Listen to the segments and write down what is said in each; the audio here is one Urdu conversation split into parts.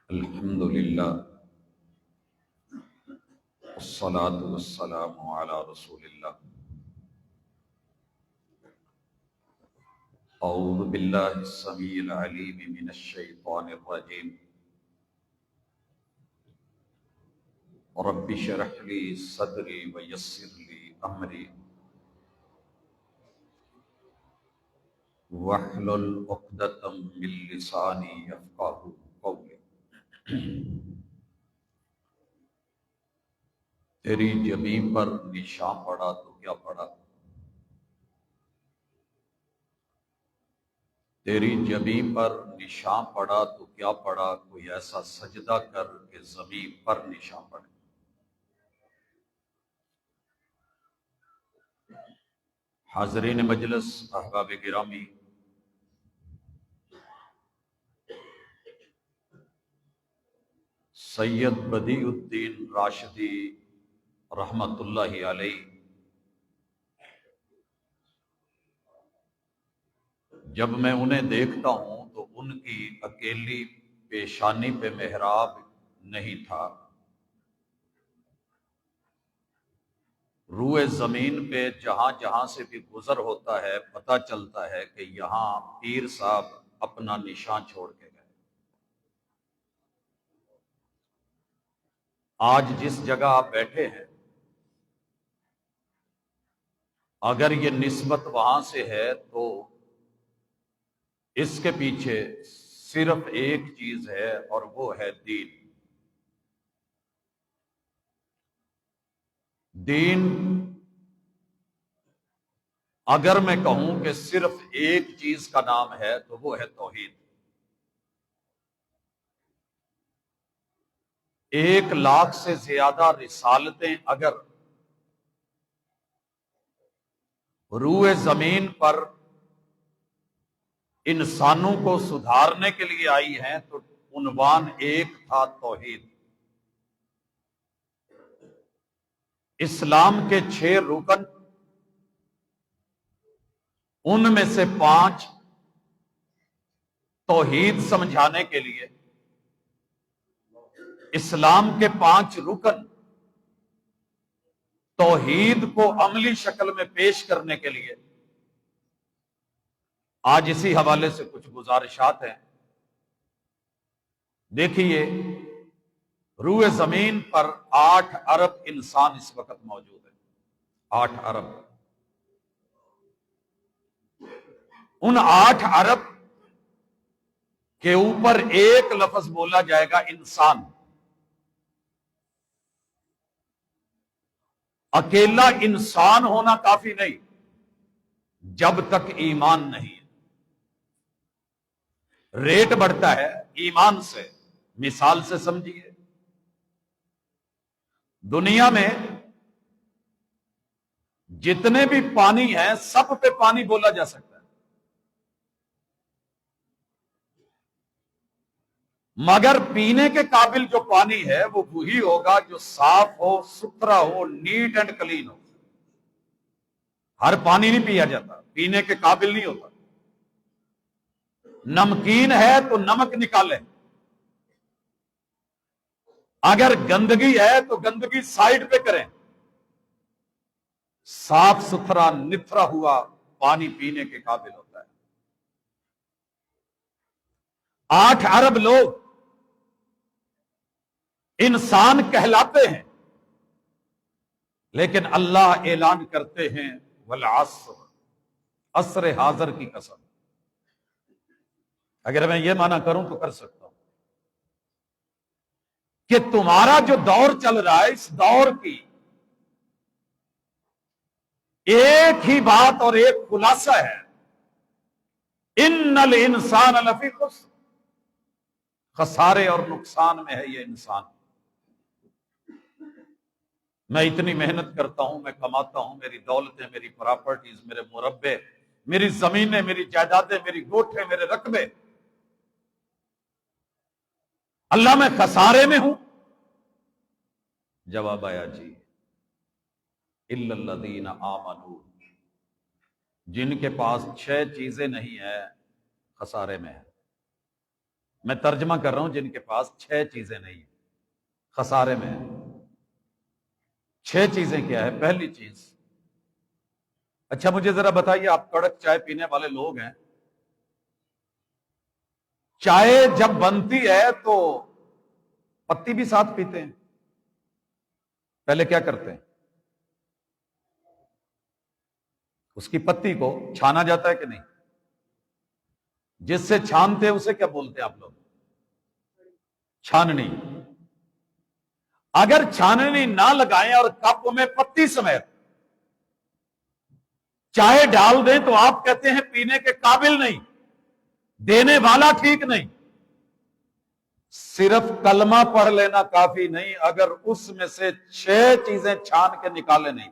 الحمد للہ والصلاة والسلام علی رسول اللہ۔ اعوذ باللہ السمیع العلیم من الشیطان الرجیم۔ رب اشرح لی صدری ویسر لی امری واحلل عقدۃ من لسانی یفقہوا قولی۔ تیری جبین پر نشان پڑا تو کیا پڑا، تیری جبین پر نشان پڑا تو کیا پڑا، کوئی ایسا سجدہ کر کہ زمین پر نشان پڑے۔ حاضرین مجلس، احباب گرامی، سید بدیع الدین راشدی رحمت اللہ علیہ جب میں انہیں دیکھتا ہوں تو ان کی اکیلی پیشانی پہ محراب نہیں تھا، روئے زمین پہ جہاں جہاں سے بھی گزر ہوتا ہے پتہ چلتا ہے کہ یہاں پیر صاحب اپنا نشان چھوڑ کے گئے۔ آج جس جگہ آپ بیٹھے ہیں، اگر یہ نسبت وہاں سے ہے تو اس کے پیچھے صرف ایک چیز ہے اور وہ ہے دین۔ دین اگر میں کہوں کہ صرف ایک چیز کا نام ہے تو وہ ہے توحید۔ 1,00,000 سے زیادہ رسالتیں اگر روئے زمین پر انسانوں کو سدھارنے کے لیے آئی ہیں تو عنوان ایک تھا، توحید۔ اسلام کے 6 رکن، ان میں سے 5 توحید سمجھانے کے لیے، اسلام کے 5 رکن توحید کو عملی شکل میں پیش کرنے کے لیے آج اسی حوالے سے کچھ گزارشات ہیں۔ دیکھیے، روئے زمین پر 8 ارب انسان اس وقت موجود ہے، 8 ارب۔ ان 8 ارب کے اوپر ایک لفظ بولا جائے گا انسان۔ اکیلا انسان ہونا کافی نہیں جب تک ایمان نہیں ہے۔ ریٹ بڑھتا ہے ایمان سے۔ مثال سے سمجھیے، دنیا میں جتنے بھی پانی ہیں سب پہ پانی بولا جا سکتا ہے، مگر پینے کے قابل جو پانی ہے وہ وہی ہوگا جو صاف ہو، ستھرا ہو، نیٹ اینڈ کلین ہو۔ ہر پانی نہیں پیا جاتا، پینے کے قابل نہیں ہوتا۔ نمکین ہے تو نمک نکالیں، اگر گندگی ہے تو گندگی سائڈ پہ کریں، صاف ستھرا نتھرا ہوا پانی پینے کے قابل ہوتا ہے۔ 8 ارب لوگ انسان کہلاتے ہیں، لیکن اللہ اعلان کرتے ہیں والعصر، عصر حاضر کی قسم۔ اگر میں یہ معنی کروں تو کر سکتا ہوں کہ تمہارا جو دور چل رہا ہے، اس دور کی ایک ہی بات اور ایک خلاصہ ہے، ان الانسان لفی خسر، خسارے اور نقصان میں ہے یہ انسان۔ میں اتنی محنت کرتا ہوں، میں کماتا ہوں، میری دولتیں، میری پراپرٹیز، میرے مربع، میری زمینیں، میری جائیدادیں، میری گوٹھیں، میرے رقبے، اللہ میں خسارے میں ہوں۔ جواب آیا جی، الا الذین آمنوا، جن کے پاس 6 چیزیں نہیں ہیں خسارے میں ہے۔ میں ترجمہ کر رہا ہوں جن کے پاس 6 چیزیں نہیں ہیں، خسارے میں ہیں۔ 6 چیزیں کیا ہے؟ پہلی چیز، اچھا مجھے ذرا بتائیے، آپ کڑک چائے پینے والے لوگ ہیں، چائے جب بنتی ہے تو پتی بھی ساتھ پیتے ہیں؟ پہلے کیا کرتے ہیں؟ اس کی پتی کو چھانا جاتا ہے کہ نہیں؟ جس سے چھانتے ہیں اسے کیا بولتے ہیں آپ لوگ؟ چھاننی۔ اگر چھاننی نہ لگائیں اور کپ میں پتی سمیت چائے ڈال دیں تو آپ کہتے ہیں پینے کے قابل نہیں، دینے والا ٹھیک نہیں۔ صرف کلمہ پڑھ لینا کافی نہیں، اگر اس میں سے 6 چیزیں چھان کے نکالے نہیں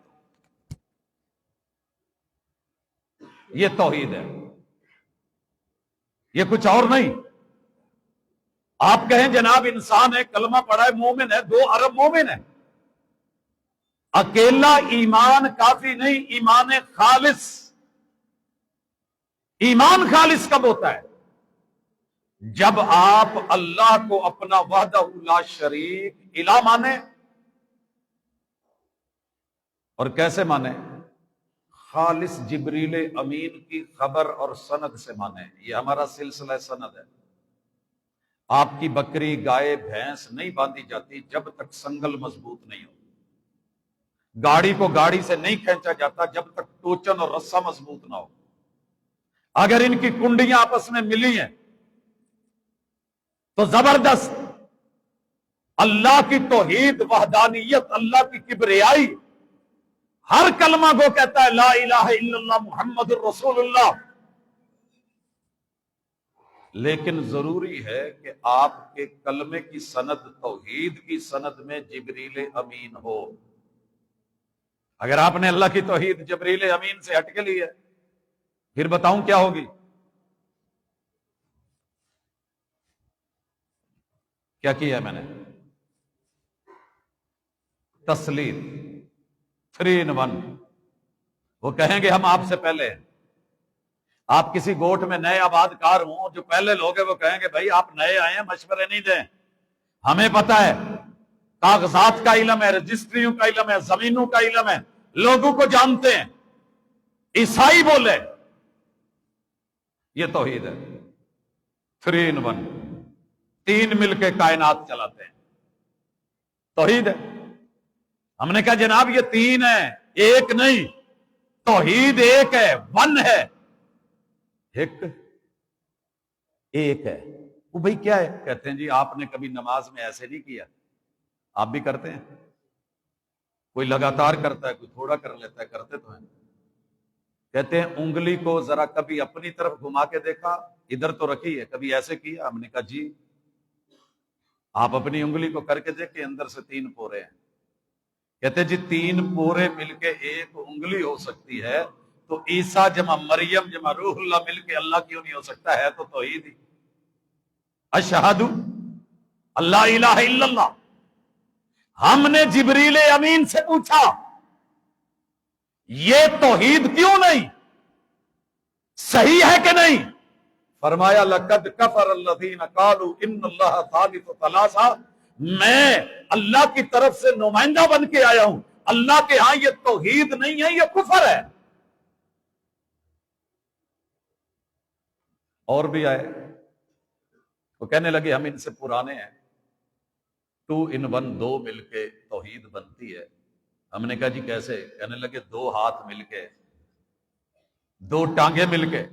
تو یہ توحید ہے، یہ کچھ اور نہیں۔ آپ کہیں جناب انسان ہے، کلمہ پڑھا ہے، مومن ہے، 2 ارب مومن ہے، اکیلا ایمان کافی نہیں، ایمان خالص۔ ایمان خالص کب ہوتا ہے؟ جب آپ اللہ کو اپنا وحدہ لا شریک الہ مانے۔ اور کیسے مانے؟ خالص جبریل امین کی خبر اور سند سے مانے۔ یہ ہمارا سلسلہ سند ہے۔ آپ کی بکری، گائے، بھینس نہیں باندھی جاتی جب تک سنگل مضبوط نہیں ہو، گاڑی کو گاڑی سے نہیں کھینچا جاتا جب تک ٹوچن اور رسا مضبوط نہ ہو۔ اگر ان کی کنڈیاں آپس میں ملی ہیں تو زبردست اللہ کی توحید، وحدانیت، اللہ کی کبریائی، ہر کلمہ کو کہتا ہے لا الہ الا اللہ محمد الرسول اللہ۔ لیکن ضروری ہے کہ آپ کے کلمے کی سند، توحید کی سند میں جبریل امین ہو۔ اگر آپ نے اللہ کی توحید جبریل امین سے ہٹ کے لی ہے، پھر بتاؤں کیا ہوگی؟ کیا کیا ہے میں نے؟ تسلیم، 3 in 1۔ وہ کہیں گے ہم آپ سے پہلے ہیں۔ آپ کسی گوٹھ میں نئے آباد کار ہوں، جو پہلے لوگ ہیں وہ کہیں گے بھائی آپ نئے آئے ہیں، مشورے نہیں دیں، ہمیں پتہ ہے، کاغذات کا علم ہے، رجسٹریوں کا علم ہے، زمینوں کا علم ہے، لوگوں کو جانتے ہیں۔ عیسائی بولے، یہ توحید ہے، 3 in 1، 3 مل کے کائنات چلاتے ہیں، توحید ہے۔ ہم نے کہا جناب یہ 3 ہے، ایک نہیں، توحید ایک ہے، 1 ہے، ایک ہے۔ وہ بھائی کیا ہے؟ کہتے ہیں جی آپ نے کبھی نماز میں ایسے نہیں کیا، آپ بھی کرتے ہیں، کوئی لگاتار کرتا ہے، کوئی تھوڑا کر لیتا ہے، کرتے تو ہیں۔ کہتے ہیں انگلی کو ذرا کبھی اپنی طرف گھما کے دیکھا، ادھر تو رکھی ہے، کبھی ایسے کیا؟ ہم نے کہا جی آپ اپنی انگلی کو کر کے دیکھیں، اندر سے 3 پورے ہیں۔ کہتے جی 3 پورے مل کے ایک انگلی ہو سکتی ہے، تو عیسیٰ جمع مریم جمع روح اللہ مل کے اللہ کیوں نہیں ہو سکتا؟ ہے تو توحید ہی۔ اشہد اللہ الہ الا اللہ۔ ہم نے جبریل امین سے پوچھا یہ توحید کیوں نہیں، صحیح ہے کہ نہیں؟ فرمایا لقد کفر الذین قالوا ان اللہ ثالث ثلاثہ، میں اللہ کی طرف سے نمائندہ بن کے آیا ہوں، اللہ کے ہاں یہ توحید نہیں ہے، یہ کفر ہے۔ اور بھی آئے، وہ کہنے لگے ہم ان سے پرانے ہیں، 2 in 1، 2 مل کے توحید بنتی ہے۔ ہم نے کہا جی کیسے؟ کہنے لگے 2 ہاتھ مل کے، 2 ٹانگیں مل کے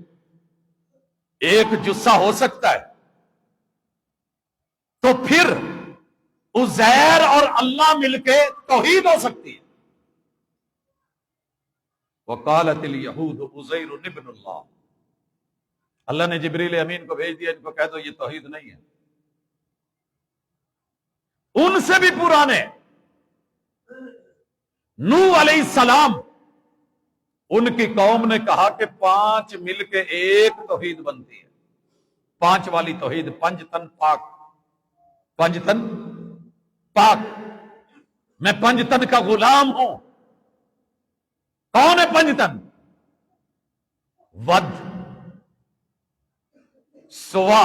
ایک جسہ ہو سکتا ہے، تو پھر عزیر اور اللہ مل کے توحید ہو سکتی ہے۔ وقالت الیہود عزیر ابن اللہ، اللہ نے جبریل امین کو بھیج دیا، ان کو کہہ دو یہ توحید نہیں ہے۔ ان سے بھی پرانے نوح علیہ السلام، ان کی قوم نے کہا کہ 5 مل کے ایک توحید بنتی ہے، 5 والی توحید، 5 تن پاک، 5 تن پاک، میں 5 تن کا غلام ہوں۔ کون ہے 5 تن؟ ود، سوا،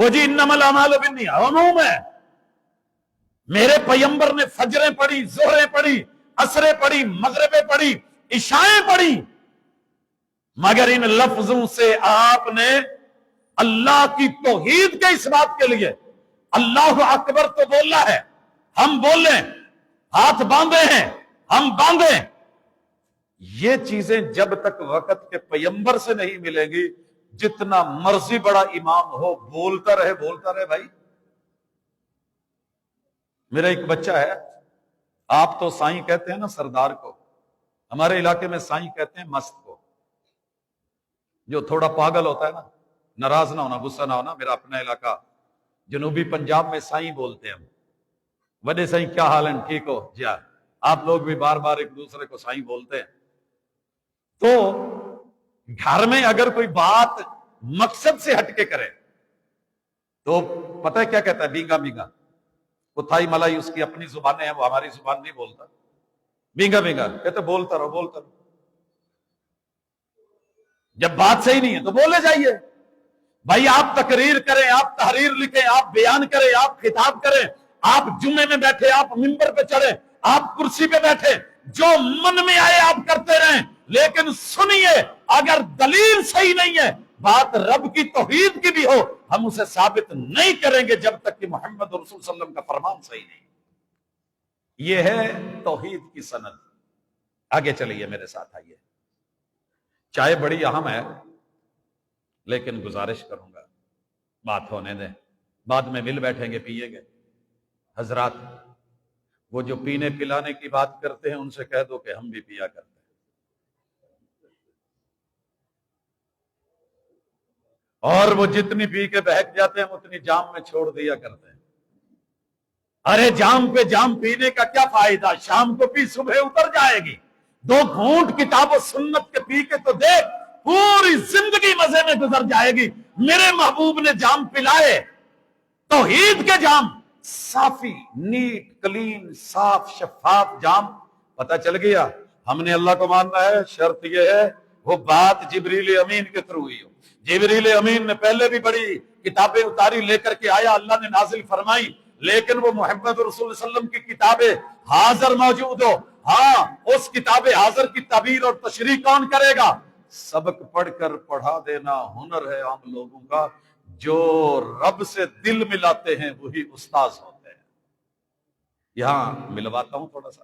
وہ جی انمل اعمال بالنیات عموم ہے. میرے پیغمبر نے فجریں پڑھی، ظہریں پڑھی، عصریں پڑھی، مغربیں پڑھی، عشائیں پڑھی، مگر ان لفظوں سے آپ نے اللہ کی توحید کے اس بات کے لیے اللہ اکبر تو بولا ہے، ہم بولیں، ہاتھ باندھے ہیں ہم باندھیں. یہ چیزیں جب تک وقت کے پیغمبر سے نہیں ملیں گی، جتنا مرضی بڑا امام ہو بولتا رہے بھائی. میرا ایک بچہ ہے، آپ تو سائیں کہتے ہیں نا سردار کو، ہمارے علاقے میں سائیں کہتے ہیں مست کو. جو تھوڑا پاگل ہوتا ہے نا، ناراض نہ ہونا، غصہ نہ ہونا، میرا اپنا علاقہ جنوبی پنجاب میں سائیں بولتے ہیں ہم. وڈے سائیں کیا حال ہے، ٹھیک ہو جی؟ آپ لوگ بھی بار بار ایک دوسرے کو سائیں بولتے ہیں. تو گھر میں اگر کوئی بات مقصد سے ہٹ کے کرے تو پتہ ہے کیا کہتا ہے؟ بینگا بینگا. وہ تھائی ملائی اس کی اپنی زبانیں ہیں، وہ ہماری زبان نہیں بولتا. بینگا بینگا کہتے بولتا رہو. جب بات صحیح نہیں ہے تو بولے جائیے بھائی. آپ تقریر کریں، آپ تحریر لکھیں، آپ بیان کریں، آپ خطاب کریں، آپ جمعے میں بیٹھے، آپ منبر پہ چڑھیں، آپ کرسی پہ بیٹھے، جو من میں آئے آپ کرتے رہیں، لیکن سنیے اگر دلیل صحیح نہیں ہے، بات رب کی توحید کی بھی ہو، ہم اسے ثابت نہیں کریں گے جب تک کہ محمد رسول صلی اللہ علیہ وسلم کا فرمان صحیح نہیں. یہ ہے توحید کی سند. آگے چلیے میرے ساتھ آئیے. چائے بڑی اہم ہے، لیکن گزارش کروں گا بات ہونے دیں، بعد میں مل بیٹھیں گے پیئیں گے. حضرات وہ جو پینے پلانے کی بات کرتے ہیں ان سے کہہ دو کہ ہم بھی پیا کرتے ہیں. اور وہ جتنی پی کے بہک جاتے ہیں اتنی جام میں چھوڑ دیا کرتے ہیں. ارے جام پہ جام پینے کا کیا فائدہ؟ شام کو پی صبح اتر جائے گی. 2 گھونٹ کتاب و سنت کے پی کے تو دیکھ، پوری زندگی مزے میں گزر جائے گی. میرے محبوب نے جام پلائے، توحید کے جام، صافی، نیٹ، کلین، صاف، شفاف جام. پتہ چل گیا ہم نے اللہ کو ماننا ہے. شرط یہ ہے وہ بات جبریل امین کے تھرو ہوئی ہو. جبریل امین نے پہلے بھی بڑی کتابیں اتاری، لے کر کے آیا، اللہ نے نازل فرمائی، لیکن وہ محمد رسول اللہ علیہ وسلم کی کتابیں حاضر موجود ہو. ہاں اس کتاب حاضر کی تعبیر اور تشریح کون کرے گا؟ سبق پڑھ کر پڑھا دینا ہنر ہے عام لوگوں کا. جو رب سے دل ملاتے ہیں وہی استاذ ہوتے ہیں. یہاں ملواتا ہوں تھوڑا سا.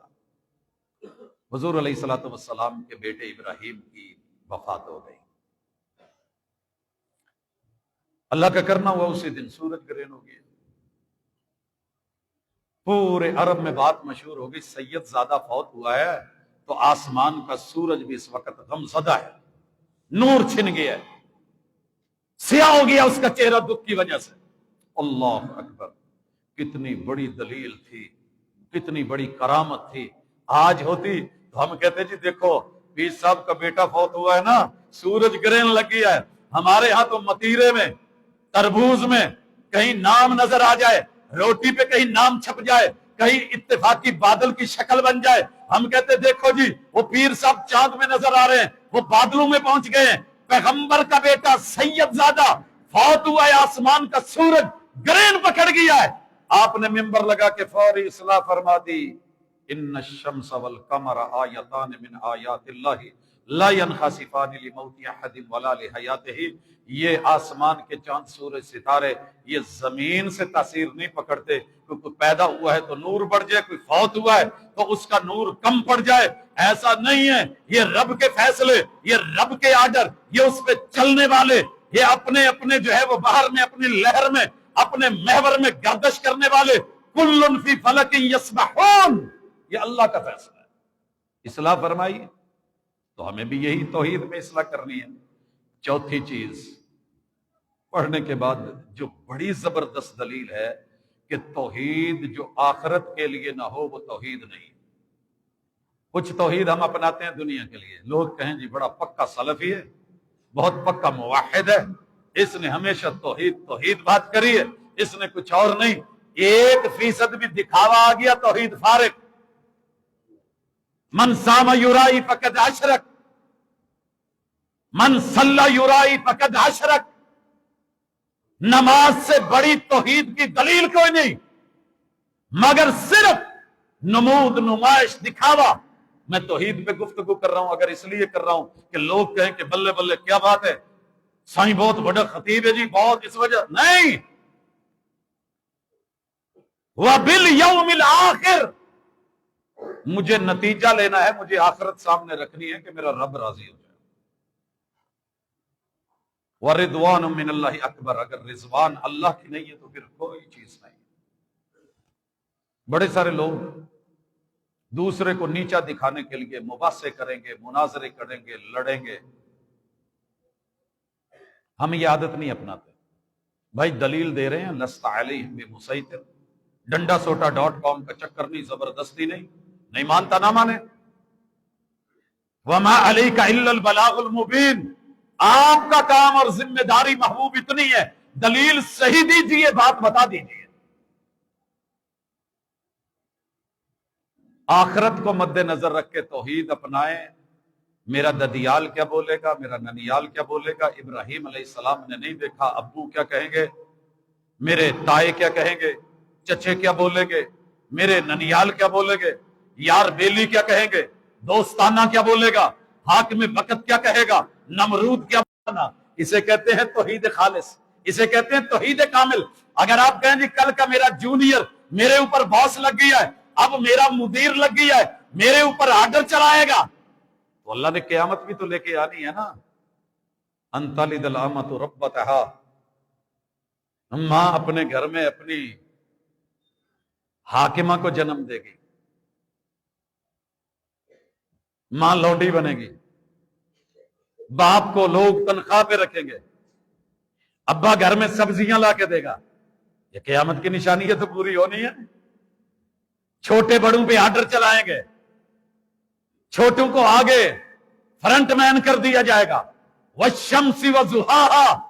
حضور علیہ الصلوۃ والسلام کے بیٹے ابراہیم کی وفات ہو گئی. اللہ کا کرنا ہوا اسی دن سورج گرہن ہو گیا. پورے عرب میں بات مشہور ہو گئی، سید زادہ فوت ہوا ہے تو آسمان کا سورج بھی اس وقت غم زدہ ہے، نور چھن گیا ہے، سیاہ ہو گیا اس کا چہرہ دکھ کی وجہ سے. اللہ اکبر، کتنی بڑی دلیل تھی، کتنی بڑی کرامت تھی. آج ہوتی تو ہم کہتے جی دیکھو پیر صاحب کا بیٹا فوت ہوا ہے نا، سورج گرہن لگ گیا ہے. ہمارے ہاں تو متیرے میں، تربوز میں کہیں نام نظر آ جائے، روٹی پہ کہیں نام چھپ جائے، کہیں اتفاقی بادل کی شکل بن جائے، ہم کہتے دیکھو جی وہ پیر صاحب چاند میں نظر آ رہے ہیں، وہ بادلوں میں پہنچ گئے ہیں. پیغمبر کا بیٹا سید زادہ فوت ہوا ہے، آسمان کا سورج گرہن پکڑ گیا ہے. آپ نے منبر لگا کے فوری اصلاح فرما دی. ان الشمس والقمر آیتان من آیات اللہ لا ينخسفان لموت احد ولا لحیاتہ. یہ آسمان کے چاند سورج ستارے یہ زمین سے تاثیر نہیں پکڑتے. کوئی پیدا ہوا ہے تو نور بڑھ جائے، کوئی فوت ہوا ہے تو اس کا نور کم پڑ جائے، ایسا نہیں ہے. یہ رب کے فیصلے، یہ رب کے آرڈر، یہ اس پہ چلنے والے، یہ اپنے اپنے جو ہے وہ باہر میں اپنی لہر میں اپنے محور میں گردش کرنے والے، کل فی فلک یسبحون، یہ اللہ کا فیصلہ ہے. اصلاح فرمائی تو ہمیں بھی یہی توحید میں اصلاح کرنی ہے. چوتھی چیز پڑھنے کے بعد جو بڑی زبردست دلیل ہے کہ توحید جو آخرت کے لیے نہ ہو وہ توحید نہیں. کچھ توحید ہم اپناتے ہیں دنیا کے لیے، لوگ کہیں جی بڑا پکا سلفی ہے، بہت پکا موحد ہے، اس نے ہمیشہ توحید بات کری ہے، اس نے کچھ اور نہیں. 1% بھی دکھاوا آ گیا توحید فارغ. من صام یرائی فقد اشرک، من صلی یرائی فقد اشرک. نماز سے بڑی توحید کی دلیل کوئی نہیں، مگر صرف نمود، نمائش، دکھاوا۔ میں توحید پہ گفتگو کر رہا ہوں اگر اس لیے کر رہا ہوں کہ لوگ کہیں کہ بلے بلے کیا بات ہے، سائیں بہت بڑا خطیب ہے جی، بہت، اس وجہ نہیں۔ وَبِالْيَوْمِ الْآخِرِ، مجھے نتیجہ لینا ہے، مجھے آخرت سامنے رکھنی ہے کہ میرا رب راضی ہو جائے۔ وَرِضْوَانٌ مِّنَ اللَّهِ اکبر، اگر رضوان اللہ کی نہیں ہے تو پھر کوئی چیز نہیں۔ بڑے سارے لوگ دوسرے کو نیچا دکھانے کے لیے مباحثے کریں گے، مناظرے کریں گے، لڑیں گے، ہم یہ عادت نہیں اپناتے۔ بھائی دلیل دے رہے ہیں، لست علیہم بمسیطر، ڈنڈا سوٹا .com کا چکر نہیں، زبردستی نہیں مانتا نہ مانے۔ وما علیک الا البلاغ المبین، آپ کا کام اور ذمہ داری محبوب اتنی ہے، دلیل صحیح دیجئے، بات بتا دیجئے۔ آخرت کو مد نظر رکھ کے توحید اپنائیں۔ میرا ددیال کیا بولے گا، میرا ننیال کیا بولے گا، ابراہیم علیہ السلام نے نہیں دیکھا، ابو کیا کہیں گے، میرے تائے کیا کہیں گے، چچے کیا بولیں گے، میرے ننیال کیا بولیں گے، یار بیلی کیا کہیں گے، دوستانہ کیا بولے گا، حاکم وقت کیا کہے گا، نمرود کیا بولنا۔ اسے کہتے ہیں توحید خالص، اسے کہتے ہیں توحید کامل۔ اگر آپ کہیں جی کل کا میرا جونیئر میرے اوپر باس لگ گیا ہے، اب میرا مدیر لگ گیا ہے، میرے اوپر آرڈر چلائے گا، تو اللہ نے قیامت بھی تو لے کے آنی ہے نا۔ انتلد الامۃ ربتہا، ماں اپنے گھر میں اپنی حاکمہ کو جنم دے گی، ماں لونڈی بنے گی، باپ کو لوگ تنخواہ پہ رکھیں گے، ابا گھر میں سبزیاں لا کے دے گا۔ یہ قیامت کی نشانی ہے تو پوری ہونی ہے۔ چھوٹے بڑوں پہ آرڈر چلائیں گے، چھوٹوں کو آگے فرنٹ مین کر دیا جائے گا۔ والشمس وضحاہا،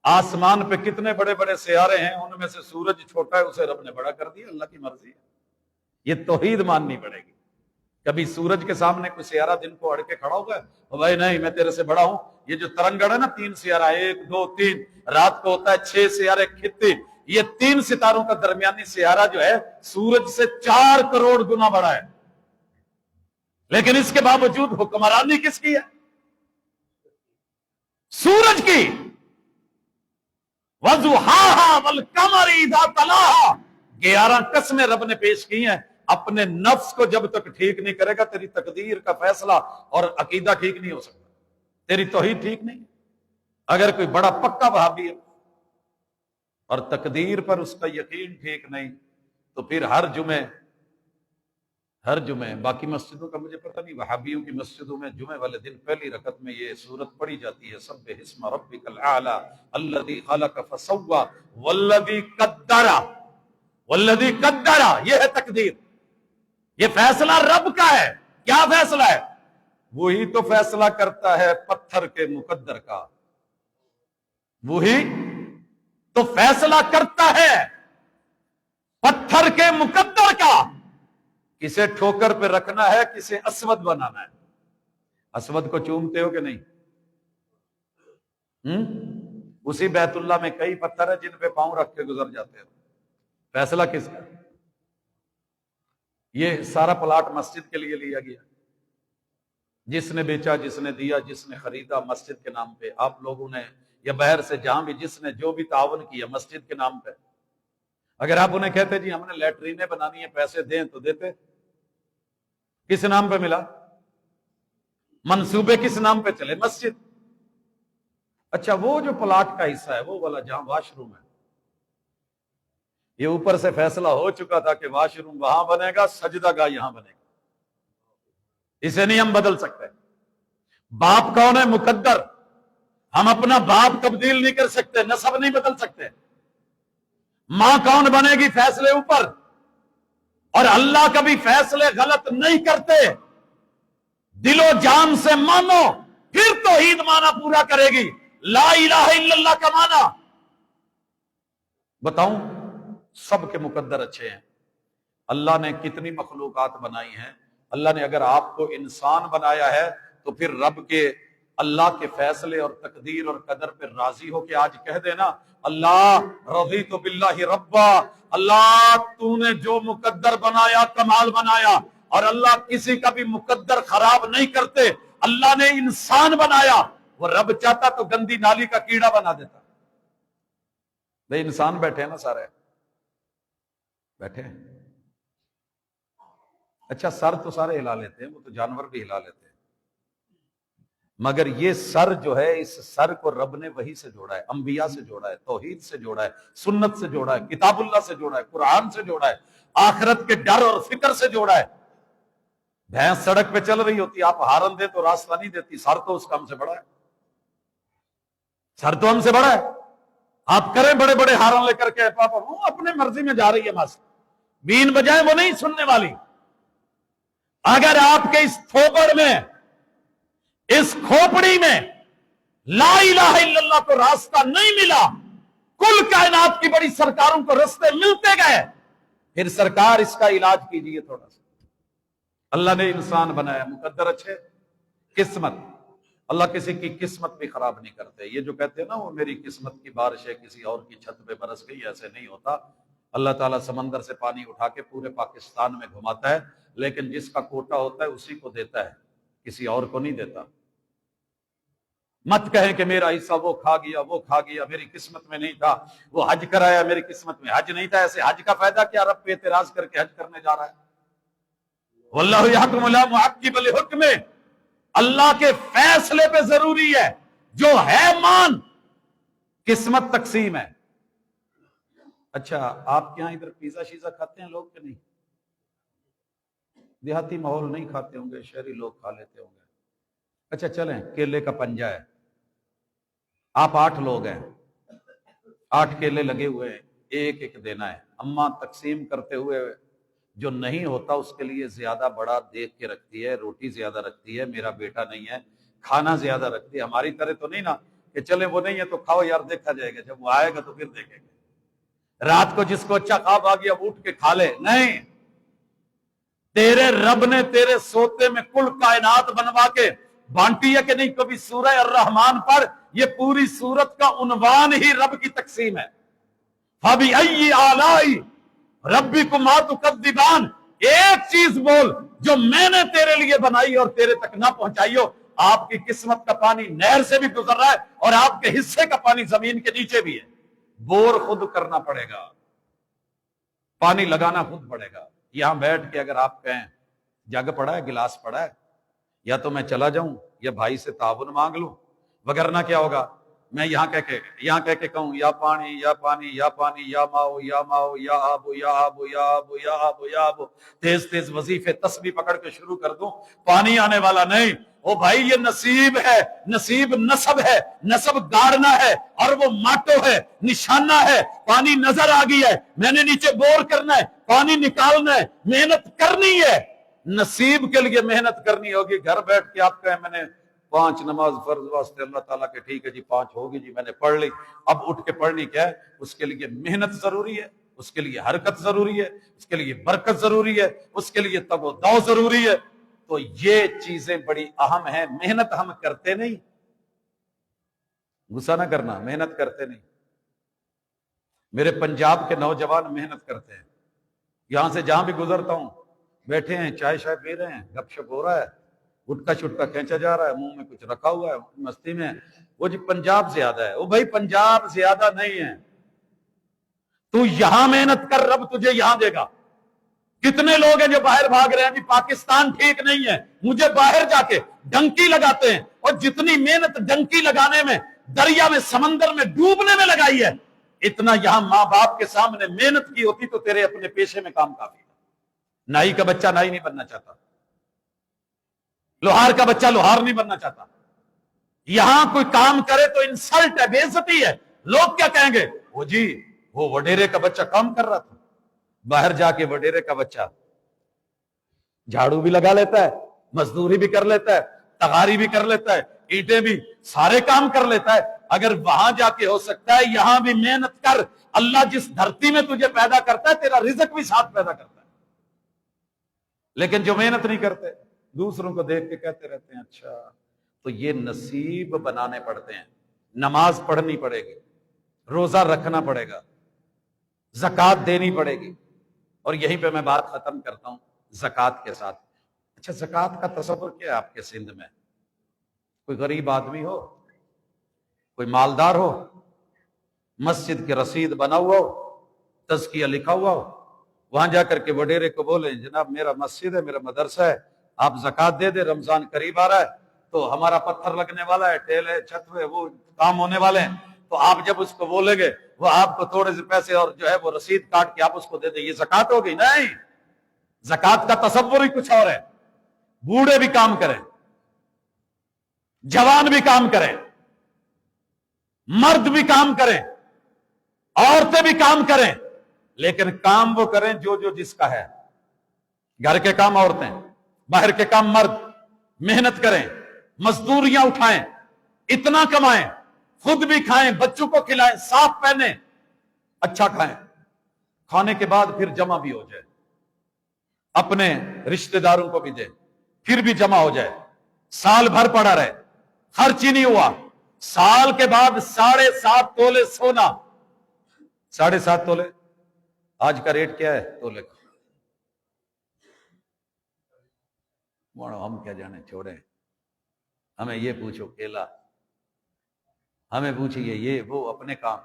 آسمان پہ کتنے بڑے بڑے سیارے ہیں، ان میں سے سورج چھوٹا ہے، اسے رب نے بڑا کر دیا، اللہ کی مرضی ہے۔ یہ توحید ماننی پڑے گی۔ کبھی سورج کے سامنے کوئی سیارہ دن کو اڑ کے کھڑا ہوگا ہے، بھائی نہیں میں تیرے سے بڑا ہوں۔ یہ جو ترنگڑ ہے نا، 3 سیارہ، 1 2 3، رات کو ہوتا ہے 6 سیارے خطے، یہ 3 ستاروں کا درمیانی سیارہ جو ہے سورج سے 4 کروڑ گنا بڑا ہے، لیکن اس کے باوجود حکمرانی کس کی ہے؟ سورج کی۔ وضحاہا والقمر اذا تلاہا، 11 قسمیں رب نے پیش کی ہیں۔ اپنے نفس کو جب تک ٹھیک نہیں کرے گا، تیری تقدیر کا فیصلہ اور عقیدہ ٹھیک نہیں ہو سکتا، تیری توحید ٹھیک نہیں۔ اگر کوئی بڑا پکا وہابی ہے اور تقدیر پر اس کا یقین ٹھیک نہیں، تو پھر ہر جمعے باقی مسجدوں کا مجھے پتہ نہیں، وہابیوں کی مسجدوں میں جمعے والے دن پہلی رکعت میں یہ سورت پڑھی جاتی ہے، سبح اسم ربک الاعلی الذی خلق فسوی والذی قدر، یہ ہے تقدیر، یہ فیصلہ رب کا ہے۔ کیا فیصلہ ہے؟ وہی تو فیصلہ کرتا ہے پتھر کے مقدر کا، وہی تو فیصلہ کرتا ہے پتھر کے مقدر کا، کسے ٹھوکر پہ رکھنا ہے، کسے اسود بنانا ہے۔ اسود کو چومتے ہو کہ نہیں؟ اسی بیت اللہ میں کئی پتھر ہیں جن پہ پاؤں رکھ کے گزر جاتے ہو، فیصلہ کس کا؟ یہ سارا پلاٹ مسجد کے لیے لیا گیا، جس نے بیچا، جس نے دیا، جس نے خریدا مسجد کے نام پہ، آپ لوگوں نے یا باہر سے جہاں بھی جس نے جو بھی تعاون کیا مسجد کے نام پہ، اگر آپ انہیں کہتے جی ہم نے لیٹرینیں بنانی ہیں پیسے دیں تو دیتے؟ کس نام پہ ملا؟ منصوبے کس نام پہ چلے؟ مسجد۔ اچھا وہ جو پلاٹ کا حصہ ہے، وہ والا جہاں واش روم ہے، یہ اوپر سے فیصلہ ہو چکا تھا کہ واش روم وہاں بنے گا، سجدہ گاہ یہاں بنے گا، اسے نہیں ہم بدل سکتے۔ باپ کون ہے؟ مقدر، ہم اپنا باپ تبدیل نہیں کر سکتے، نسب نہیں بدل سکتے۔ ماں کون بنے گی؟ فیصلے اوپر، اور اللہ کبھی فیصلے غلط نہیں کرتے۔ دل و جان سے مانو، پھر توحید مانا پورا کرے گی، لا الہ الا اللہ کا مانا۔ بتاؤں، سب کے مقدر اچھے ہیں۔ اللہ نے کتنی مخلوقات بنائی ہیں، اللہ نے اگر آپ کو انسان بنایا ہے تو پھر رب کے اللہ کے فیصلے اور تقدیر اور قدر پہ راضی ہو کے آج کہہ دینا اللہ رضیت باللہ ربا، اللہ تو نے جو مقدر بنایا کمال بنایا، اور اللہ کسی کا بھی مقدر خراب نہیں کرتے، اللہ نے انسان بنایا، وہ رب چاہتا تو گندی نالی کا کیڑا بنا دیتا۔ بھئی انسان بیٹھے ہیں نا سارے، بیٹھے ہیں، اچھا سر تو سارے ہلا لیتے ہیں، وہ تو جانور بھی ہلا لیتے ہیں، مگر یہ سر جو ہے، اس سر کو رب نے وحی سے جوڑا ہے، انبیاء سے جوڑا ہے، توحید سے جوڑا ہے، سنت سے جوڑا ہے، کتاب اللہ سے جوڑا ہے، قرآن سے جوڑا ہے، آخرت کے ڈر اور فکر سے جوڑا ہے۔ بھینس سڑک پہ چل رہی ہوتی، آپ ہارن دے تو راستہ نہیں دیتی، سر تو اس کا ہم سے بڑا ہے، سر تو ہم سے بڑا ہے۔ آپ کریں بڑے بڑے ہارن لے کر کے، پاپا وہ اپنے مرضی میں جا رہی ہے، بس بین بجائے وہ نہیں سننے والی۔ اگر آپ کے اس تھوپڑ میں، اس کھوپڑی میں لا الہ الا اللہ کو راستہ نہیں ملا، کل کائنات کی بڑی سرکاروں کو راستے ملتے گئے، پھر سرکار اس کا علاج کیجئے تھوڑا سا۔ اللہ نے انسان بنایا، مقدر اچھے، قسمت، اللہ کسی کی قسمت بھی خراب نہیں کرتے۔ یہ جو کہتے ہیں نا وہ میری قسمت کی بارش ہے کسی اور کی چھت پہ برس گئی، ایسے نہیں ہوتا۔ اللہ تعالیٰ سمندر سے پانی اٹھا کے پورے پاکستان میں گھماتا ہے، لیکن جس کا کوٹا ہوتا ہے اسی کو دیتا ہے، کسی اور کو نہیں دیتا۔ مت کہیں کہ میرا حصہ وہ کھا گیا، وہ کھا گیا، میری قسمت میں نہیں تھا، وہ حج کرایا میری قسمت میں حج نہیں تھا۔ ایسے حج کا فائدہ کیا، رب پہ اعتراض کر کے حج کرنے جا رہا ہے؟ واللہ یحکم لا معقب لحکمہ، اللہ کے فیصلے پہ ضروری ہے، جو ہے مان، قسمت تقسیم ہے۔ اچھا آپ کے یہاں ادھر پیزا شیزا کھاتے ہیں لوگ کہ نہیں؟ دیہاتی ماحول نہیں کھاتے ہوں گے، شہری لوگ کھا لیتے ہوں گے۔ اچھا چلیں، کیلے کا پنجہ ہے، آپ 8 لوگ ہیں، 8 کیلے لگے ہوئے ہیں، ایک ایک دینا ہے۔ اماں تقسیم کرتے ہوئے جو نہیں ہوتا اس کے لیے زیادہ بڑا دیکھ کے رکھتی ہے، روٹی زیادہ رکھتی ہے، میرا بیٹا نہیں ہے، کھانا زیادہ رکھتی ہے۔ ہماری طرح تو نہیں نا کہ چلے وہ نہیں ہے تو کھاؤ یار، دیکھا جائے گا، جب وہ آئے گا تو پھر دیکھیں گے۔ رات کو جس کو اچھا خواب آ گیا اٹھ کے کھا لے، نہیں، تیرے رب نے تیرے سوتے میں کل کائنات بنوا کے بانٹی ہے کہ نہیں؟ کبھی سورہ الرحمن پر، یہ پوری سورت کا عنوان ہی رب کی تقسیم ہے۔ فَبِأَيِّ آلَاءِ رَبِّكُمَا تُكَذِّبَانِ، ایک چیز بول جو میں نے تیرے لیے بنائی اور تیرے تک نہ پہنچائی ہو۔ آپ کی قسمت کا پانی نہر سے بھی گزر رہا ہے اور آپ کے حصے کا پانی زمین کے نیچے بھی ہے۔ بور خود کرنا پڑے گا، پانی لگانا خود پڑے گا۔ یہاں بیٹھ کے اگر آپ کہیں جگ پڑا ہے، گلاس پڑا ہے، یا تو میں چلا جاؤں یا بھائی سے تعاون مانگ لوں، وگرنہ کیا ہوگا؟ میں یہاں کہہ کے کہوں یا پانی یا پانی یا پانی یا ماؤ یا ماؤ یا آبو یا آبو یا آبو یا آبو یا آبو، تیز تیز وظیفے تسبیح پکڑ کے شروع کر دوں، پانی آنے والا نہیں۔ او بھائی یہ نصیب ہے، نصیب نصب ہے، نصب گاڑنا ہے، اور وہ ماٹو ہے، نشانہ ہے۔ پانی نظر آ گئی ہے، میں نے نیچے بور کرنا ہے، پانی نکالنا ہے، محنت کرنی ہے، نصیب کے لیے محنت کرنی ہوگی۔ گھر بیٹھ کے آپ کہیں میں نے 5 نماز فرض واسطے اللہ تعالیٰ کے، ٹھیک ہے جی 5 ہوگی جی، میں نے پڑھ لی، اب اٹھ کے پڑھنی کیا ہے؟ اس کے لیے محنت ضروری ہے، اس کے لیے حرکت ضروری ہے، اس کے لیے برکت ضروری ہے، اس کے لیے تگ و دو ضروری ہے۔ تو یہ چیزیں بڑی اہم ہیں۔ محنت ہم کرتے نہیں، غصہ نہ کرنا، محنت کرتے نہیں۔ میرے پنجاب کے نوجوان محنت کرتے ہیں، یہاں سے جہاں بھی گزرتا ہوں بیٹھے ہیں، چائے شائے پی رہے ہیں، گپ شپ ہو رہا ہے، گٹکا چھٹکا کھینچا جا رہا ہے، منہ میں کچھ رکھا ہوا ہے، مستی میں۔ وہ جی پنجاب زیادہ ہے، وہ بھائی پنجاب زیادہ نہیں ہے، تو یہاں محنت کر، رب تجھے یہاں دے گا۔ کتنے لوگ ہیں جو باہر بھاگ رہے ہیں جی پاکستان ٹھیک نہیں ہے، مجھے باہر جا کے ڈنکی لگاتے ہیں، اور جتنی محنت ڈنکی لگانے میں، دریا میں، سمندر میں ڈوبنے میں لگائی ہے، اتنا یہاں ماں باپ کے سامنے محنت کی ہوتی تو تیرے اپنے پیشے میں کام کافی ہے۔ نائی کا بچہ نائی نہیں بننا چاہتا، لوہار کا بچہ لوہار نہیں بننا چاہتا۔ یہاں کوئی کام کرے تو انسلٹ ہے، بے عزتی ہے، لوگ کیا کہیں گے؟ وہ جی وہ وڈیرے کا بچہ کام کر رہا تھا، باہر جا کے وڈیرے کا بچہ جھاڑو بھی لگا لیتا ہے، مزدوری بھی کر لیتا ہے، تغاری بھی کر لیتا ہے، اینٹیں بھی، سارے کام کر لیتا ہے۔ اگر وہاں جا کے ہو سکتا ہے، یہاں بھی محنت کر۔ اللہ جس دھرتی میں تجھے پیدا کرتا ہے تیرا رزق بھی ساتھ پیدا کرتا ہے۔ لیکن جو محنت نہیں کرتے، دوسروں کو دیکھ کے کہتے رہتے ہیں اچھا تو یہ نصیب بنانے پڑتے ہیں. نماز پڑھنی پڑے گی، روزہ رکھنا پڑے گا، زکوٰۃ دینی پڑے گی. اور یہیں پہ میں بات ختم کرتا ہوں زکوٰۃ کے ساتھ. اچھا، زکوٰۃ کا تصور کیا ہے آپ کے سندھ میں؟ کوئی غریب آدمی ہو، کوئی مالدار ہو، مسجد کے رسید بنا ہوا ہو، تزکیہ لکھا ہوا ہو، وہاں جا کر کے وڈیرے کو بولیں جناب میرا مسجد ہے، میرا مدرسہ ہے، آپ زکوٰۃ دے دیں، رمضان قریب آ رہا ہے تو ہمارا پتھر لگنے والا ہے، ٹیل ہے، چھت ہے، وہ کام ہونے والے ہیں. تو آپ جب اس کو بولیں گے وہ آپ کو تھوڑے سے پیسے اور جو ہے وہ رسید کاٹ کے آپ اس کو دے دیں، یہ زکوٰۃ ہوگی؟ نہیں، زکوٰۃ کا تصور ہی کچھ اور ہے. بوڑھے بھی کام کریں، جوان بھی کام کریں، مرد بھی کام کریں، عورتیں بھی کام کریں، لیکن کام وہ کریں جو جس کا ہے. گھر کے کام عورتیں، باہر کے کام مرد. محنت کریں، مزدوریاں اٹھائیں، اتنا کمائیں، خود بھی کھائیں، بچوں کو کھلائیں، صاف پہنیں، اچھا کھائیں، کھانے کے بعد پھر جمع بھی ہو جائے، اپنے رشتہ داروں کو بھی دیں، پھر بھی جمع ہو جائے، سال بھر پڑا رہے، خرچ ہی نہیں ہوا. سال کے بعد 7.5 تولے سونا. 7.5 تولے آج کا ریٹ کیا ہے تولے کا؟ ہم کیا جانے، چھوڑیں. ہمیں یہ پوچھو کیلا، ہمیں پوچھئے یہ وہ اپنے کام.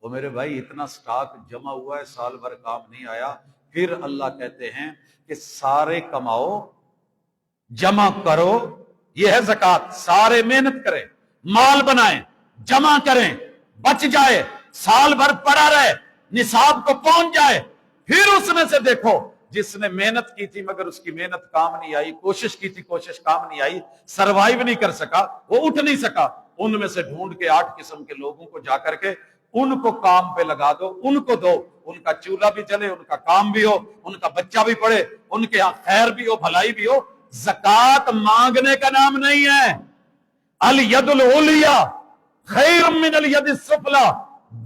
وہ میرے بھائی اتنا سٹاک جمع ہوا ہے، سال بھر کام نہیں آیا. پھر اللہ کہتے ہیں کہ سارے کماؤ، جمع کرو. یہ ہے زکوٰۃ. سارے محنت کریں، مال بنائیں، جمع کریں، بچ جائے، سال بھر پڑا رہے، نصاب کو پہنچ جائے. پھر اس میں سے دیکھو جس نے محنت کی تھی مگر اس کی محنت کام نہیں آئی، کوشش کی تھی کوشش کام نہیں آئی، سروائیو نہیں کر سکا، وہ اٹھ نہیں سکا. ان میں سے ڈھونڈ کے 8 قسم کے لوگوں کو جا کر کے ان کو کام پہ لگا دو، ان کو دو، ان کا چولہا بھی چلے، ان کا کام بھی ہو، ان کا بچہ بھی پڑھے، ان کے ہاں خیر بھی ہو، بھلائی بھی ہو. زکوٰۃ مانگنے کا نام نہیں ہے. الید العلیٰ خیر من الید السفلی،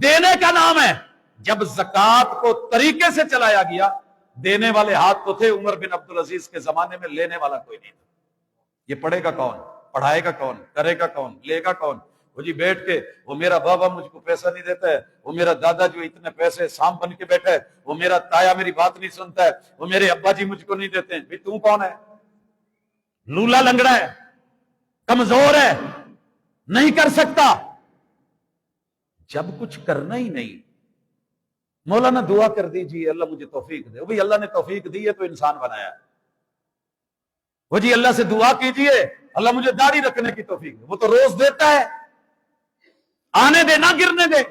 دینے کا نام ہے. جب زکوٰۃ کو طریقے سے چلایا گیا، دینے والے ہاتھ تو تھے عمر بن عبدالعزیز کے زمانے میں، لینے والا کوئی نہیں تھا. یہ پڑھے گا کون، پڑھائے گا کون، کرے گا کون، لے گا کون؟ وہ جی بیٹھ کے وہ میرا بابا مجھ کو پیسہ نہیں دیتا ہے، وہ میرا دادا جو اتنے پیسے سام بن کے بیٹھا ہے، وہ میرا تایا میری بات نہیں سنتا ہے، وہ میرے ابا جی مجھ کو نہیں دیتے ہیں. تو کون ہے؟ لولا لنگڑا ہے، کمزور ہے، نہیں کر سکتا. جب کچھ کرنا ہی نہیں، مولانا دعا کر دیجیے اللہ مجھے توفیق دے. بھئی اللہ نے توفیق دی ہے تو انسان بنایا. وہ جی اللہ سے دعا کیجیے اللہ مجھے داڑھی رکھنے کی توفیق دے. وہ تو روز دیتا ہے، آنے دے نہ گرنے دے.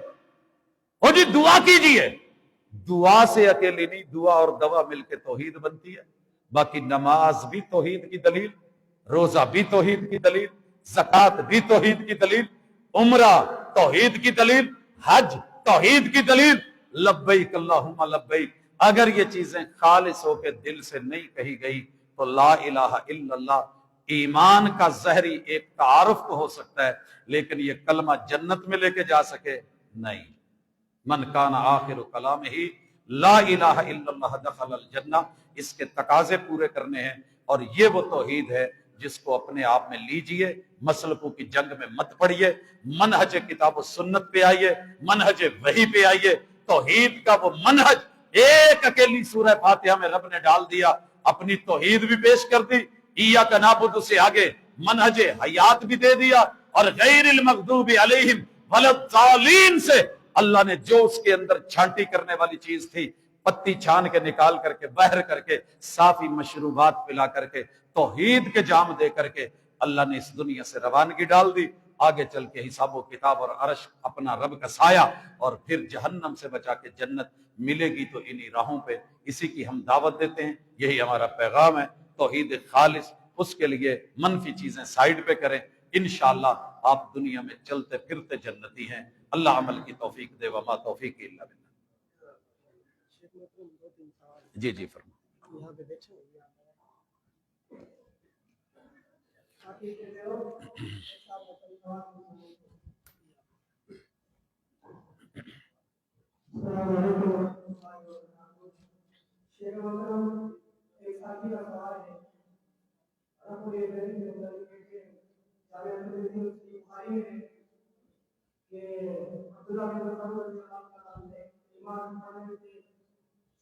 وہ جی دعا کیجیے. دعا سے اکیلی نہیں، دعا اور دوا مل کے توحید بنتی ہے. باقی نماز بھی توحید کی دلیل، روزہ بھی توحید کی دلیل، زکوٰۃ بھی توحید کی دلیل، عمرہ توحید کی دلیل، حج توحید کی دلیل. لبیک اللہم لبیک. اگر یہ چیزیں خالص ہو کے دل سے نہیں کہی گئی تو لا الہ الا اللہ ایمان کا زہری ایک تعارف تو ہو سکتا ہے، لیکن یہ کلمہ جنت میں لے کے جا سکے نہیں. من کان آخر کلامہ لا الہ الا اللہ دخل الجنہ. اس کے تقاضے پورے کرنے ہیں، اور یہ وہ توحید ہے جس کو اپنے آپ میں لیجئے. مسلکوں کی جنگ میں مت پڑیے، منہج کتاب و سنت پہ آئیے، منہج وحی پہ آئیے. توحید کا وہ منہج ایک اکیلی سورہ فاتحہ میں رب نے ڈال دیا. اپنی توحید بھی پیش کر دی، ایاک نعبد سے آگے منہج حیات بھی دے دیا، اور غیر المغضوب علیہم ولا الضالین سے اللہ نے جو اس کے اندر چھانٹی کرنے والی چیز تھی، پتی چھان کے نکال کر کے بہر کر کے صافی مشروبات پلا کر کے توحید کے جام دے کر کے اللہ نے اس دنیا سے روانگی ڈال دی. آگے چل کے حساب و کتاب اور عرش اپنا رب کا سایہ، اور پھر جہنم سے بچا کے جنت ملے گی. تو انہی راہوں پہ اسی کی ہم دعوت دیتے ہیں. یہی ہمارا پیغام ہے، توحید خالص. اس کے لیے منفی چیزیں سائیڈ پہ کریں. انشاءاللہ آپ دنیا میں چلتے پھرتے جنتی ہیں. اللہ عمل کی توفیق دے. وما توفیق الا باللہ. جی جی فرما.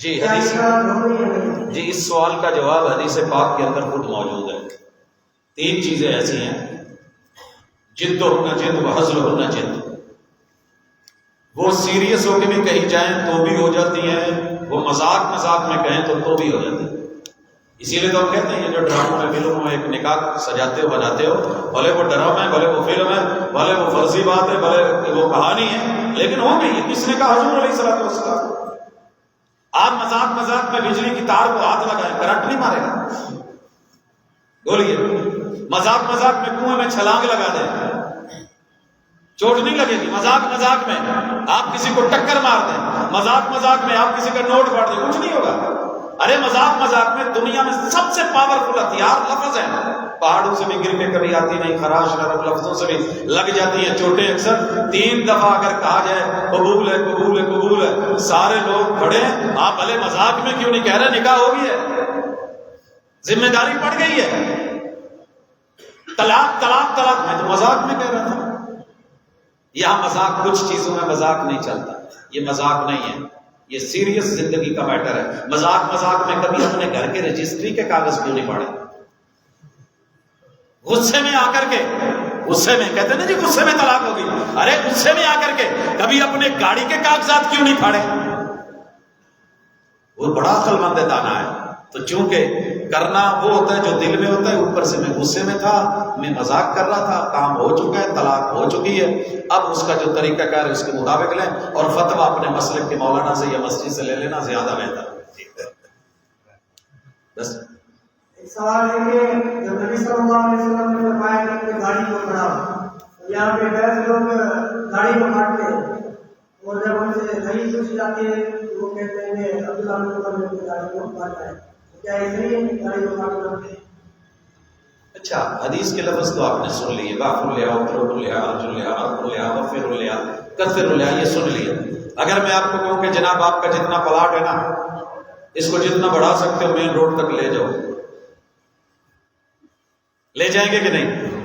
جی کیا حدیث، یہ بات ہو رہی ہے نہیں؟ جی اس سوال کا جواب حدیث پاک کے اندر خود موجود ہے۔ 3 چیزیں ایسی ہیں، جد ہونا جد و ہزل ہونا جد، وہ سیریس ہو کے بھی کہی جائیں تو بھی ہو جاتی ہیں، وہ مذاق مذاق میں کہیں تو بھی ہو جاتی ہیں۔ اسی لیے تو ہم کہتے ہیں یہ جو ڈراموں میں فلموں میں ایک نکاح سجاتے ہو بناتے ہو، بھلے وہ ڈرامہ ہے، بھلے وہ فلم ہے، بھلے وہ فرضی بات ہے، بھلے وہ کہانی ہے، لیکن ہو گئی ہے۔ کس نے کہا؟ حضور علیہ الصلوۃ والسلام۔ آپ مذاق مذاق میں بجلی کی تار کو ہاتھ لگائیں، کرنٹ نہیں مارے گا؟ بولیے، مذاق مذاق میں کنویں میں چھلانگ لگا دیں، چوٹ نہیں لگے گی؟ مذاق مذاق میں آپ کسی کو ٹکر مار دیں، مذاق مذاق میں آپ کسی کا نوٹ پھاڑ دیں، کچھ نہیں ہوگا۔ ارے مذاق مذاق میں دنیا میں سب سے پاورفل ہتھیار لفظ ہے۔ پہاڑوں سے بھی گر کے کبھی آتی نہیں، خراش نرم لفظوں سے بھی لگ جاتی ہیں چوٹیں اکثر۔ 3 دفعہ اگر کہا جائے قبول ہے قبول ہے قبول ہے، سارے لوگ کھڑے ہیں، آپ بھلے مذاق میں کیوں نہیں کہہ رہے؟ نکاح ہو گئی ہے، ذمہ داری پڑ گئی ہے۔ طلاق طلاق طلاق، میں تو مذاق میں کہہ رہا تھا۔ یہاں مذاق، کچھ چیزوں میں مذاق نہیں چلتا، یہ مذاق نہیں ہے، یہ سیریس زندگی کا میٹر ہے۔ مذاق مذاق میں کبھی اپنے گھر کے رجسٹری کے کاغذ کیوں نہیں پڑھے؟ غصے میں آ کر کے، غصے میں کہتے ہیں نا جی غصے میں طلاق ہوگی، ارے غصے میں آ کر کے کبھی اپنے گاڑی کے کاغذات کیوں نہیں پھاڑے؟ وہ بڑا عقل مند دانا ہے۔ تو چونکہ کرنا وہ ہوتا ہے جو دل میں ہوتا ہے، اوپر سے میں غصے میں تھا، میں مذاق کر رہا تھا، کام ہو چکا ہے، طلاق ہو چکی ہے، اب اس کا جو طریقہ کار ہے اس کے مطابق لیں، اور فتویٰ اپنے مسلک کے مولانا سے یا مسجد سے لے لینا زیادہ بہتر ہے۔ بس ایک سوال ہے کہ جب نبی صلی اللہ علیہ وسلم نے فرمایا کہ اپنی گاڑی کو بڑھاؤ، تو یہاں پہ بعض لوگ گاڑی کو کاٹتے ہیں، اور جب ان سے دلیل پوچھی جاتی ہے تو وہ کہتے ہیں کہ عبداللہ بن عمر نے اپنی گاڑی کو کاٹا ہے، کیا یہ صحیح ہے کہ گاڑی کو کاٹنا؟ اچھا، حدیث کے لفظ تو آپ نے سن لیے، غافر اللہا، اترک اللہا، ارجو اللہا، اکبر اللہا، وفر اللہا، کثر اللہا، یہ سن لیے۔ اگر میں آپ کو کہوں کہ جناب آپ کا جتنا پلاٹ ہے نا، اس کو جتنا بڑھا سکتے ہو مین روڈ تک لے جاؤ، لے جائیں گے کہ نہیں؟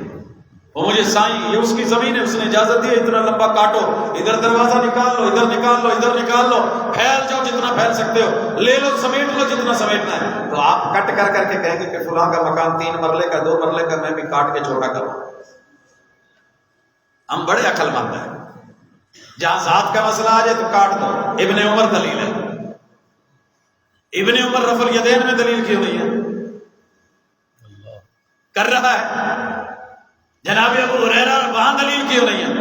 وہ مجھے سائیں یہ اس کی زمین ہے، اس نے اجازت دی ہے، اتنا لمبا کاٹو، ادھر دروازہ نکال لو، ادھر نکال لو، ادھر نکال لو، پھیل جاؤ جتنا پھیل سکتے ہو، لے لو، سمیٹ لو جتنا سمیٹنا ہے۔ تو آپ کٹ کر کر کے کہیں گے کہ فلاں کا مکان 3 مرلے کا 2 مرلے کا، میں بھی کاٹ کے چھوٹا کروں۔ ہم بڑے عقل مند ہیں، جہاں ذات کا مسئلہ آ جائے تو کاٹ دو۔ ابن عمر دلیل ہے، ابن عمر رفع الیدین میں دلیل کیوں نہیں ہے؟ کر رہا ہے۔ جناب ابو ہریرہ وہاں دلیل کیوں نہیں ہے؟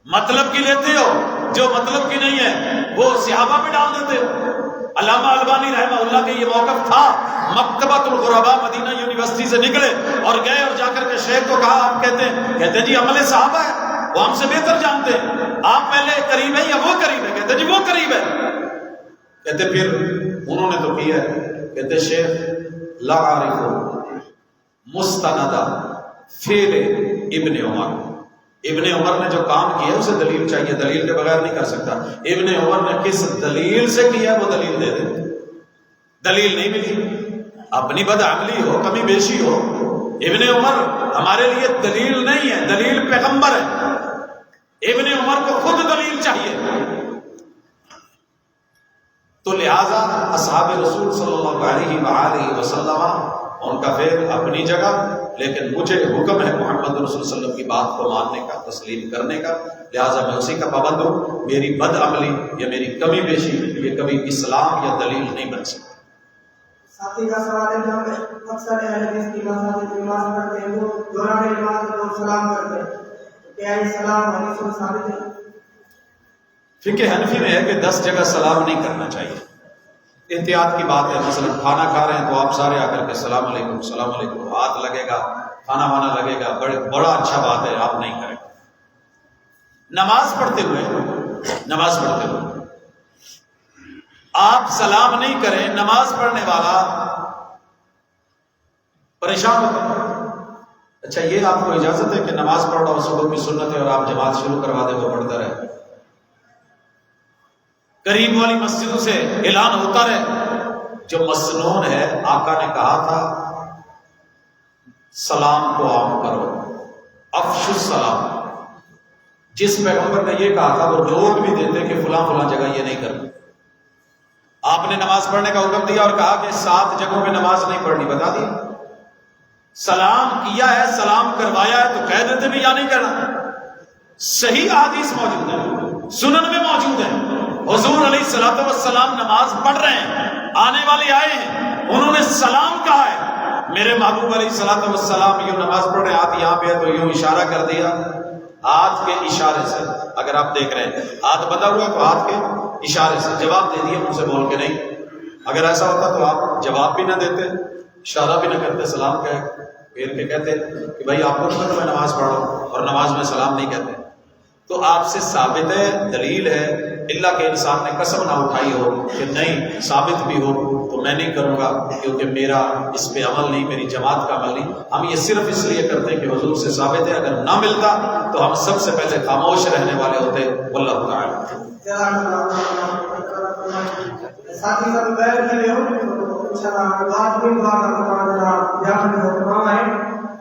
مطلب کی لیتے ہو، جو مطلب کی نہیں ہے وہ صحابہ پہ ڈال دیتے ہو۔ علامہ البانی رحمہ اللہ کے یہ موقف تھا، مکتبۃ الغرباء مدینہ یونیورسٹی سے نکلے اور گئے اور جا کر کے شیخ کو کہا، آپ کہتے ہیں جی عمل صحابہ ہے، وہ ہم سے بہتر جانتے ہیں، آپ پہلے قریب ہے یا وہ قریب ہے؟ کہتے جی وہ قریب ہے۔ کہتے پھر انہوں نے تو کیا ہے، کہتے شیخ لا عارف مستندہ فعل ابن عمر، ابن عمر نے جو کام کیا اسے دلیل چاہیے، دلیل کے بغیر نہیں کر سکتا۔ ابن عمر نے کس دلیل سے کیا وہ دلیل دے دے، دلیل نہیں ملی، اپنی بدعملی ہو، کمی بیشی ہو۔ ابن عمر ہمارے لیے دلیل نہیں ہے، دلیل پیغمبر ہے، ابن عمر کو خود دلیل چاہیے۔ تو لہذا اصحاب رسول صلی اللہ علیہ وآلہ وسلم ان کا فعل اپنی جگہ، لیکن مجھے حکم ہے محمد رسول صلی اللہ علیہ وسلم کی بات کو ماننے کا، تسلیم کرنے کا، لہٰذا میں اسی کا پابند ہوں۔ میری بد عملی یا میری کمی بیشی یہ کبھی اسلام یا دلیل نہیں بن سکتی۔ ساتھی کا سوال ہے، جب اکثر اہل حدیث کی مذہب میں نماز پڑھتے ہیں وہ دوران نماز میں سلام کرتے ہیں، کیا یہ سلام حدیث میں ثابت ہے؟ فقہ حنفی میں ہے کہ 10 جگہ سلام نہیں کرنا چاہیے، احتیاط کی بات ہے۔ مثلا کھانا کھا رہے ہیں تو آپ سارے آ کر کے السلام علیکم السلام علیکم، ہاتھ لگے گا، کھانا وانا لگے گا، بڑا اچھا بات ہے، آپ نہیں کریں۔ نماز پڑھتے ہوئے آپ سلام نہیں کریں، نماز پڑھنے والا پریشان ہوتا ہے۔ اچھا یہ آپ کو اجازت ہے کہ نماز پڑھ رہا ہو، صبح کی سنت ہے، اور آپ جماعت شروع کروا دیں وہ پڑھتا رہے؟ قریب والی مسجدوں سے اعلان ہوتا رہے، جو مسنون ہے، آقا نے کہا تھا سلام کو عام کرو، افشوا السلام۔ جس پیغمبر نے یہ کہا تھا وہ لوگ بھی دیتے کہ فلاں فلاں جگہ یہ نہیں کرنا۔ آپ نے نماز پڑھنے کا حکم دیا اور کہا کہ 7 جگہوں پہ نماز نہیں پڑھنی، بتا دیا. سلام کیا ہے، سلام کروایا ہے تو کہہ دیتے بھی یا نہیں کہنا. صحیح احادیث موجود ہیں، سنن میں موجود ہیں. حضور علیہ الصلوۃ والسلام نماز پڑھ رہے ہیں، آنے والے آئے ہیں، انہوں نے سلام کہا ہے. میرے محبوب علیہ الصلوۃ والسلام یوں نماز پڑھ رہے ہیں، ہاتھ یہاں پہ ہے تو یوں اشارہ کر دیا ہاتھ کے اشارے سے. اگر آپ دیکھ رہے ہیں ہاتھ بندھا ہوا ہے تو ہاتھ کے اشارے سے جواب دے دیا، منہ سے بول کے نہیں. اگر ایسا ہوتا تو آپ جواب بھی نہ دیتے، اشارہ بھی نہ کرتے، سلام پھیر کے کہتے کہ بھائی آپ کو تو میں نماز پڑھ رہا ہوں اور نماز میں سلام نہیں کہتے. تو آپ سے ثابت ہے، دلیل ہے، اللہ کے انسان نے قسم نہ اٹھائی ہو کہ نہیں، ثابت بھی ہو تو میں نہیں کروں گا کیونکہ میرا اس پہ عمل نہیں، میری جماعت کا عمل نہیں. ہم یہ صرف اس لیے کرتے ہیں کہ حضور سے ثابت ہے. اگر نہ ملتا تو ہم سب سے پہلے خاموش رہنے والے ہوتے. واللہ تعالی. ساتھی سب بیٹھ کے ہو انشاءاللہ بات بھی دعا کا یاد تمام ہے.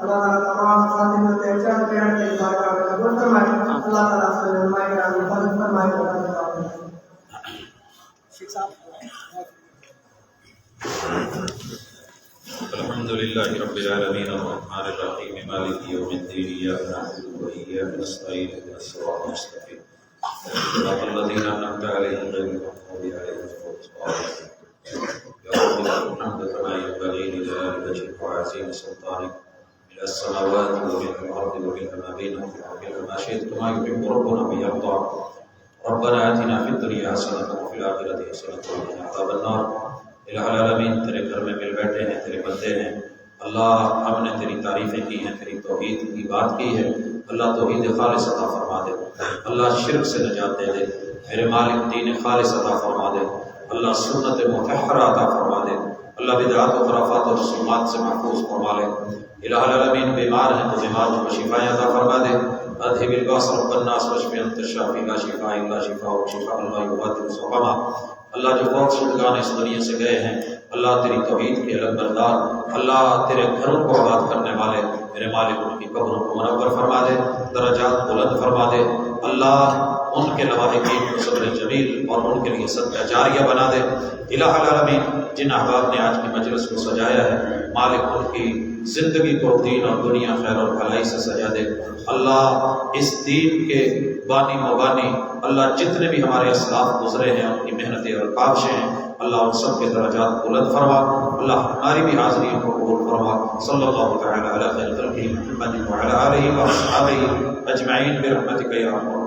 اللہ تعالیٰ تمام ساتھی میں چل پیڑ کے دعا کا قبول فرمائے. اللہ تعالیٰ سے ہمارے کرام مدد فرمائے. الحمد للہ رب العالمین الرحمن الرحیم مالک یوم الدین ایاک نعبد و ایاک نستعین اهدنا الصراط المستقیم صراط الذین انعمت علیہم غیر المغضوب علیہم ولا الضالین. یا رب الحمد كما ينبغي لجلال وجهك وعظيم سلطانك ملء السماوات وملء الارض وملء ما بينهما وملء ما شئت كما يحب ربنا ويرضى. ربنا آتنا في الدنيا حسنة وفي الآخرة حسنة وقنا عذاب النار. الہ العالمین تیرے گھر میں مل بیٹھے ہیں، تیرے بندے ہیں. اللہ ہم نے تیری تعریفیں کی ہیں، تیری توحید کی بات کی ہے. اللہ توحید خالص عطا فرما دے. اللہ شرک سے نجات دے دے. میرے مالک دین خالص عطا فرما دے. اللہ سنت مطہرہ عطا فرما دے. اللہ بدعات و خرافات اور رسومات سے محفوظ فرما لے. الہ العالمین بیمار ہیں تو بیمار کو شفائیں عطا فرما دے. اذهب الباس رب الناس واشف انت الشافی لا شفاء الا شفاءک شفاء لا یغادر سقما. اللہ جو بہت شدگان اس دنیا سے گئے ہیں، اللہ تیری توحید کے علم بردار، اللہ تیرے گھروں کو آباد کرنے والے، میرے مالک ان کی قبروں کو منور فرما دے، درجات بلند فرما دے. اللہ ان کے لواحقین کو صبر جمیل اور ان کے لیے صدقہ جاریہ بنا دے. الہ العالمین جن احباب نے آج کی مجلس کو سجایا ہے، مالک ان کی زندگی کو دین اور دنیا خیر اور بھلائی سے سجا دے. اللہ اس دین کے بانی مبانی، اللہ جتنے بھی ہمارے اسلاف گزرے ہیں ان کی محنتیں اور کاوشیں ہیں، اللہ ان سب کے درجات بلند فرما. اللہ ہماری بھی حاضرین کو قبول فرما. صلی اللہ تعالی علی خیر خلقہ محمد وعلی آلہ واصحابہ اجمعین برحمتک یا ارحم